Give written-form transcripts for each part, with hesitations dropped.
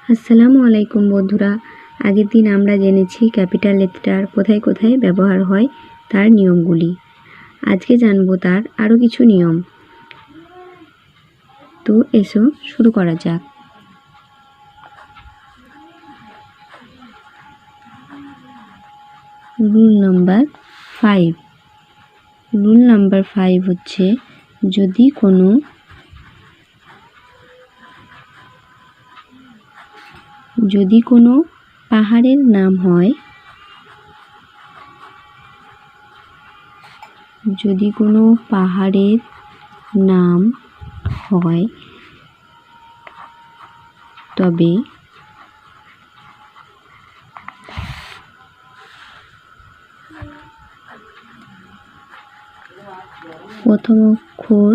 আসসালামু আলাইকুম বন্ধুরা। আগের দিন আমরা জেনেছি ক্যাপিটাল লেটার কোথায় কোথায় ব্যবহার হয় তার নিয়মগুলি। আজকে জানবো তার আরও কিছু নিয়ম। তো এসো শুরু করা যাক। Rule number 5। রুল নাম্বার 5 হচ্ছে যদি কোনো পাহাড়ের নাম হয়, তবে প্রথম অক্ষর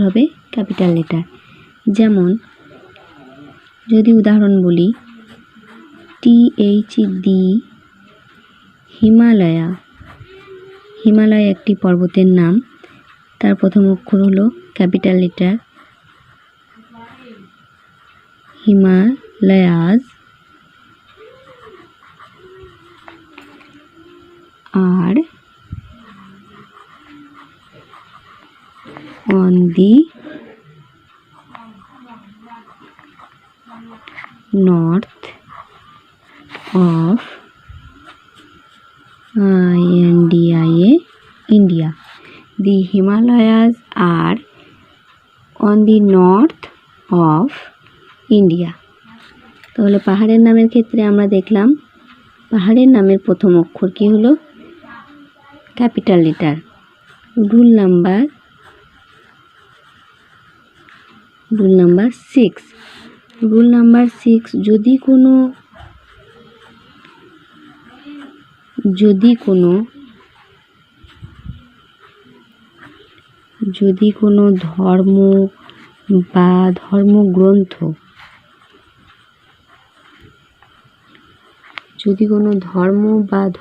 হবে ক্যাপিটাল লেটার। যেমন যদি উদাহরণ বলি, THD হিমালয়া। হিমালয় একটি পর্বতের নাম, তার প্রথম অক্ষর হলো ক্যাপিটাল লেটার হিমালয়াজ। আর on the north of India. The Himalayas are on the north of India. তাহলে পাহাড়ের নামের ক্ষেত্রে আমরা দেখলাম পাহাড়ের নামের প্রথম অক্ষর কি হলো ক্যাপিটাল লেটার। Rule number 6। যদি কোনো ধর্ম বা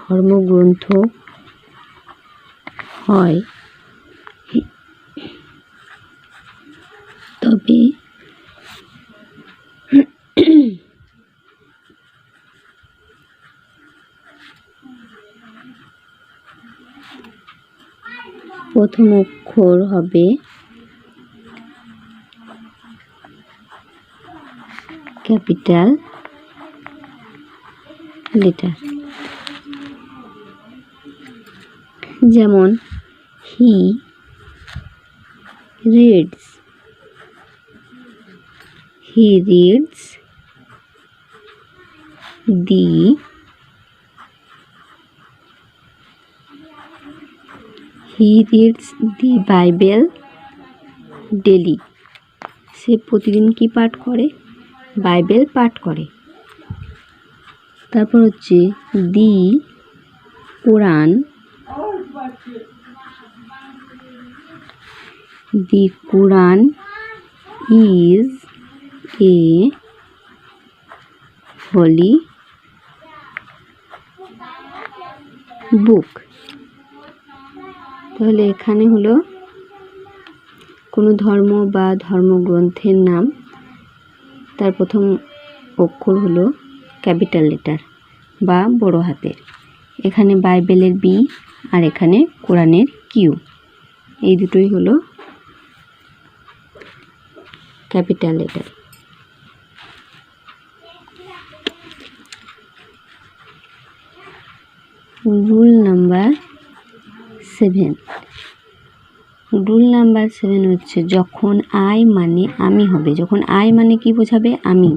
ধর্মগ্রন্থ হয়, তবে প্রথম অক্ষর হবে ক্যাপিটাল লেটার। যেমন he reads the Bible daily. সে প্রতিদিন কি পাঠ করে? বাইবেল পাঠ করে। তারপর হচ্ছে the Quran is a holy book. তাহলে এখানে হলো কোনো ধর্ম বা ধর্মগ্রন্থের নাম, তার প্রথম অক্ষর হলো ক্যাপিটাল লেটার বা বড় হাতের। এখানে বাইবেলের B আর এখানে কোরআনের Q, এই দুটোই হলো ক্যাপিটাল লেটার। রুল নাম্বার 7 হচ্ছে যখন I মানে আমি হবে। যখন I মানে কি বোঝাবে? আমি।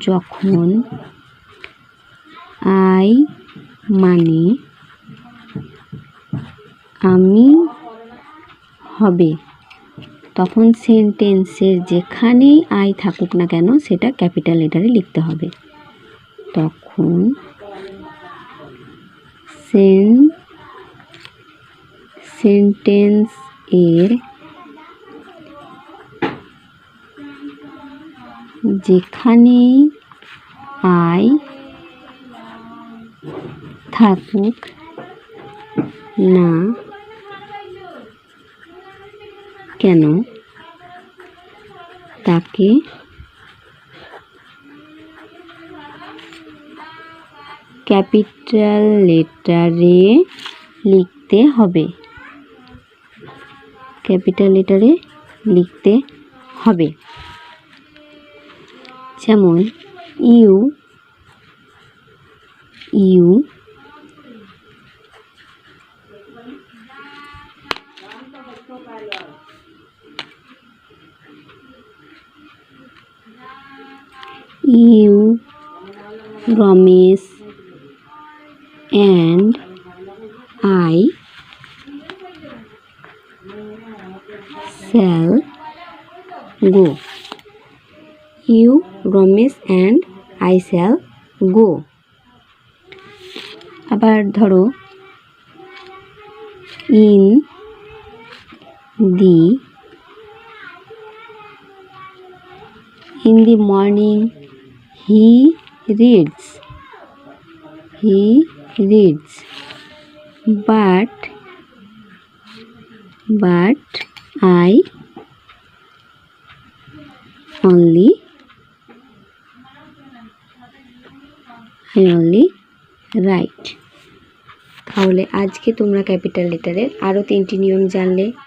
যখন I মানে আমি হবে, তখন সেন্টেন্সের যেখানেই I থাকুক না কেন সেটা ক্যাপিটাল লেটারে লিখতে হবে। তখন সেন্টেন্স এর যেখানেই I থাকুক না কেন তাকে ক্যাপিটাল লেটারে লিখতে হবে। ক্যাপিটাল লেটারে লিখতে হবে। যেমন you you you Ramesh and I shall go. You, Ramesh and I shall go. আবার ধরো in the morning he reads. But I only write. তাহলে আজকে তোমরা ক্যাপিটাল লেটারের আরও 3টি নিয়ম জানলে।